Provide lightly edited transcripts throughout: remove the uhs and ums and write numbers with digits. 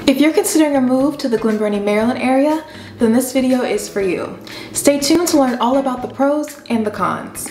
If you're considering a move to the Glen Burnie, Maryland area, then this video is for you. Stay tuned to learn all about the pros and the cons.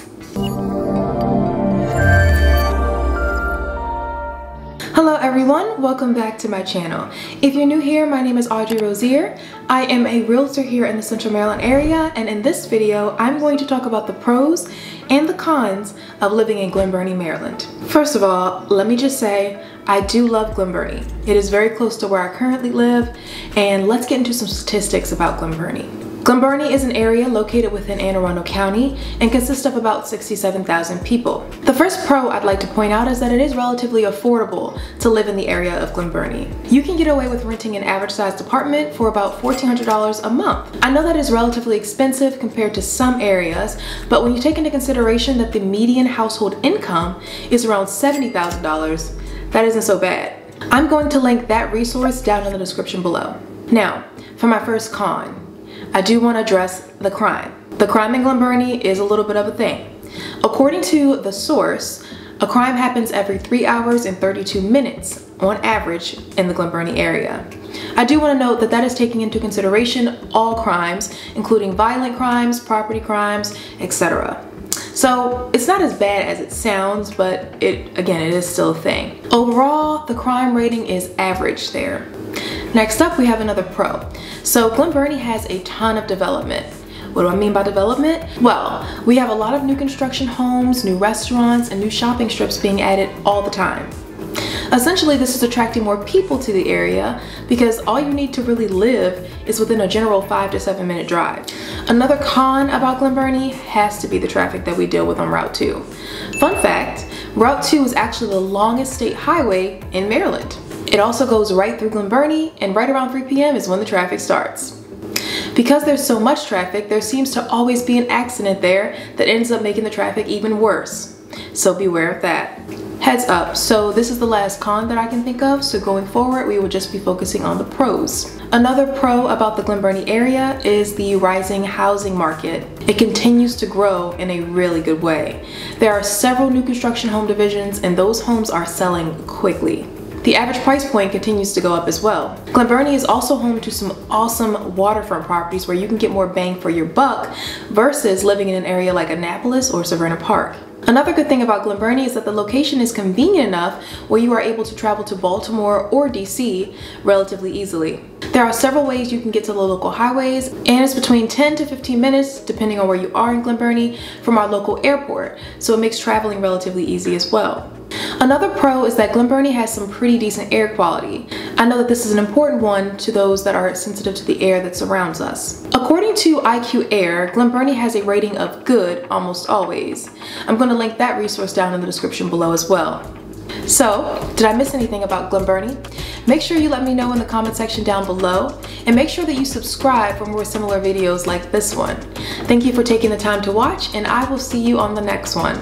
Hello everyone, welcome back to my channel. If you're new here, my name is Audrey Rozier. I am a realtor here in the Central Maryland area, and in this video, I'm going to talk about the pros and the cons of living in Glen Burnie, Maryland. First of all, let me just say, I do love Glen Burnie. It is very close to where I currently live, and let's get into some statistics about Glen Burnie. Glen Burnie is an area located within Anne Arundel County and consists of about 67,000 people. The first pro I'd like to point out is that it is relatively affordable to live in the area of Glen Burnie. You can get away with renting an average sized apartment for about $1,400 a month. I know that is relatively expensive compared to some areas, but when you take into consideration that the median household income is around $70,000, that isn't so bad. I'm going to link that resource down in the description below. Now, for my first con, I do want to address the crime. The crime in Glen Burnie is a little bit of a thing. According to the source, a crime happens every 3 hours and 32 minutes on average in the Glen Burnie area. I do want to note that that is taking into consideration all crimes, including violent crimes, property crimes, etc. So it's not as bad as it sounds, but it is still a thing. Overall, the crime rating is average there. Next up, we have another pro. So Glen Burnie has a ton of development. What do I mean by development? Well, we have a lot of new construction homes, new restaurants, and new shopping strips being added all the time. Essentially, this is attracting more people to the area because all you need to really live is within a general 5 to 7 minute drive. Another con about Glen Burnie has to be the traffic that we deal with on Route 2. Fun fact, Route 2 is actually the longest state highway in Maryland. It also goes right through Glen Burnie, and right around 3 p.m. is when the traffic starts. Because there's so much traffic, there seems to always be an accident there that ends up making the traffic even worse. So beware of that. Heads up, so this is the last con that I can think of, so going forward we will just be focusing on the pros. Another pro about the Glen Burnie area is the rising housing market. It continues to grow in a really good way. There are several new construction home divisions, and those homes are selling quickly. The average price point continues to go up as well. Glen Burnie is also home to some awesome waterfront properties where you can get more bang for your buck versus living in an area like Annapolis or Severna Park. Another good thing about Glen Burnie is that the location is convenient enough where you are able to travel to Baltimore or DC relatively easily. There are several ways you can get to the local highways, and it's between 10 to 15 minutes, depending on where you are in Glen Burnie, from our local airport, so it makes traveling relatively easy as well. Another pro is that Glen Burnie has some pretty decent air quality. I know that this is an important one to those that are sensitive to the air that surrounds us. According to IQ Air, Glen Burnie has a rating of good almost always. I'm going to link that resource down in the description below as well. So, did I miss anything about Glen Burnie? Make sure you let me know in the comment section down below, and make sure that you subscribe for more similar videos like this one. Thank you for taking the time to watch, and I will see you on the next one.